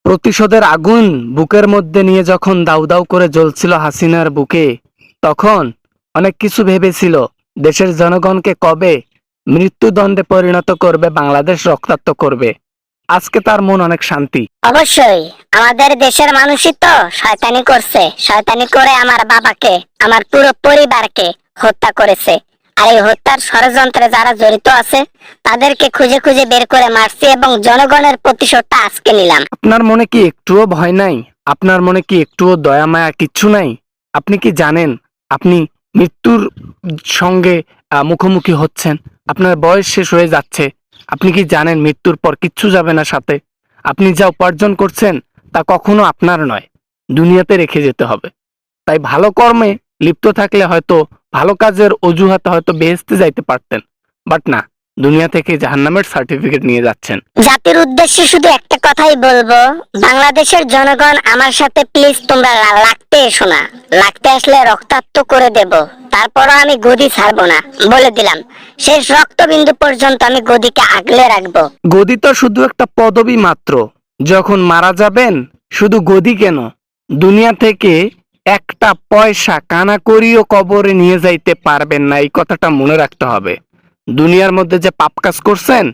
প্রতিশোধের আগুন বুকের মধ্যে নিয়ে যখন দাউ দাউ করে জ্বলছিল হাসিনার বুকে, তখন অনেক কিছু ভেবেছিল দেশের জনগণকে কবে মৃত্যুদণ্ডে পরিণত করবে, বাংলাদেশ রক্তাক্ত করবে। আজকে তার মন অনেক শান্তি। অবশ্যই আমাদের দেশের মানুষই তো শয়তানি করছে, শয়তানি করে আমার বাবাকে, আমার পুরো পরিবারকে হত্যা করেছে। আর এই হত্যার ষড়যন্ত্রে যারা জড়িত আছে তাদেরকে খুঁজে খুঁজে বের করে মারছি এবং জনগণের প্রতিশোধটা আজকে নিলাম। আপনার মনে কি একটুও ভয় নাই? আপনার মনে কি একটুও দয়া মায়া কিচ্ছু নাই? আপনি কি জানেন আপনি মৃত্যুর সঙ্গে মুখোমুখি হচ্ছেন? আপনার বয়স শেষ হয়ে যাচ্ছে। আপনি কি জানেন মৃত্যুর পর কিচ্ছু যাবে না সাথে? আপনি যা উপার্জন করছেন তা কখনো আপনার নয়, দুনিয়াতে রেখে যেতে হবে। তাই ভালো কর্মে লিপ্ত থাকলে হয়তো ভালো কাজের অজুহাতে হয়তো বেহেশতে যাইতে পারতেন, বাট না, দুনিয়া থেকে জাহান্নামের সার্টিফিকেট নিয়ে যাচ্ছেন। জাতির উদ্দেশ্যে শুধু একটা কথাই বলবো, বাংলাদেশের জনগণ আমার সাথে প্লিজ তোমরা লাগতে এসো না। লাগতে আসলে রক্তাক্ত করে দেব, তারপরও আমি গদি ছাড়বো না, বলে দিলাম। শেষ রক্তবিন্দু পর্যন্ত আমি গদিকে আগলে রাখবো। গদি তো শুধু একটা পদবি মাত্র। যখন মারা যাবেন শুধু গদি কেন, দুনিয়া থেকে একটা পয়সা কানা করিও কবরে নিয়ে যাইতে পারবেন না, এই কথাটা মনে রাখতে হবে। দুনিয়ার মধ্যে যে পাপ কাজ করছেন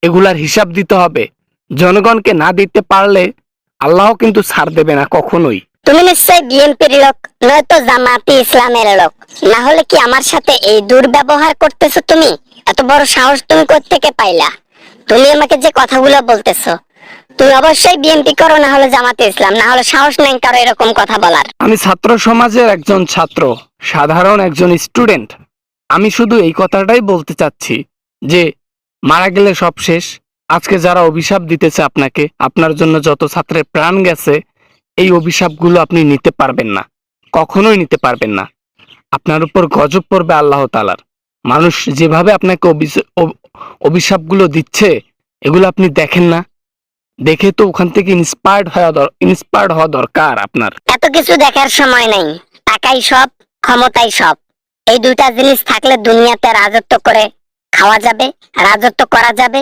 এগুলার হিসাব দিতে হবে। জনগণকে না দিতে পারলে আল্লাহ কিন্তু ছাড় দেবে না কখনোই। তুমি নিশ্চয় বিএনপির লোক, নয়তো জামাতি ইসলামের লোক। না হলে কি আমার সাথে এই দুর্ব্যবহার করতেছো তুমি? এত বড় সাহস তুমি কোত্থেকে পাইলা? তুমি আমাকে যে কথাগুলো বলতেছো, তুমি অবশ্যই বিএনপি করো, না হলে জামাতে ইসলাম, না হলে সাহস নেই কারো এরকম কথা বলার। আমি ছাত্র সমাজের একজন ছাত্র, সাধারণ একজন স্টুডেন্ট। আমি শুধু এই কথাটাই বলতে চাচ্ছি যে মারা গেলে সব শেষ। আজকে যারা অভিশাপ দিতেছে আপনাকে, আপনার জন্য যত ছাত্রের প্রাণ গেছে, এই অভিশাপগুলো আপনি নিতে পারবেন না, কখনোই নিতে পারবেন না। আপনার উপর গজব পড়বে আল্লাহ তাআলার। মানুষ যেভাবে আপনাকে অভিশাপগুলো দিচ্ছে, এগুলো আপনি দেখেন না? দেখে তো ওখান থেকে ইন্সপায়ার্ড হওয়া দরকার আপনার। এত কিছু দেখার সময় নাই। টাকাই সব, ক্ষমতাই সব। এই দুইটা জিনিস থাকলে দুনিয়াতে রাজত্ব করে খাওয়া যাবে, রাজত্ব করা যাবে,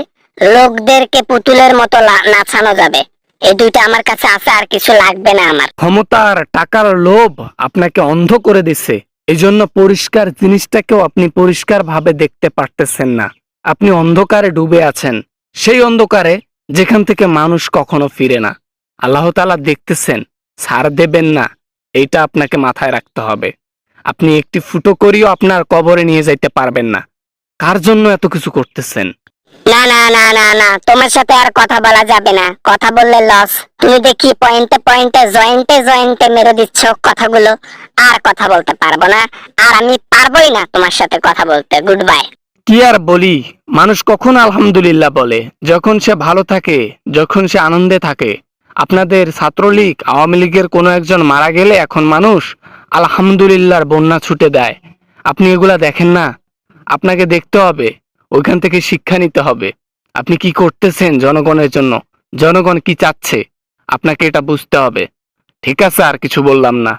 লোকদেরকে পুতুলের মতো নাচানো যাবে। এই দুইটা আমার কাছে আছে, আর কিছু লাগবে না আমার। ক্ষমতা আর টাকার লোভ আপনাকে অন্ধ করে দিছে। এই জন্য পরিষ্কার জিনিসটাকেও আপনি পরিষ্কার ভাবে দেখতে পারতেছেন না। আপনি অন্ধকারে ডুবে আছেন, সেই অন্ধকারে যেখান থেকে মানুষ কখনো ফিরে না। আল্লাহ তাআলা দেখতেছেন, ছাড় দেবেন না, এইটা আপনাকে মাথায় রাখতে হবে। আপনি একটি ফুটো করিও আপনার কবরে নিয়ে যাইতে পারবেন না। কার জন্য এত কিছু করতেছেন? না না না না না, তোমার সাথে আর কথা বলা যাবে না। কথা বললে লস। তুমি দেখি পয়েন্টে পয়েন্টে জয়েন্টে জয়েন্টে মেরে দিচ্ছ কথাগুলো। আর কথা বলতে পারবো না, আর আমি পারবোই না তোমার সাথে কথা বলতে। Good bye. কি আর বলি, মানুষ কখন আলহামদুলিল্লাহ বলে? যখন সে ভালো থাকে, যখন সে আনন্দে থাকে। আপনাদের ছাত্রলীগ, আওয়ামী লীগের কোনো একজন মারা গেলে এখন মানুষ আলহামদুলিল্লাহর বন্যা ছুটে দেয়। আপনি এগুলা দেখেন না? আপনাকে দেখতে হবে, ওইখান থেকে শিক্ষা নিতে হবে। আপনি কি করতেছেন জনগণের জন্য, জনগণ কি চাচ্ছে, আপনাকে এটা বুঝতে হবে। ঠিক আছে, আর কিছু বললাম না।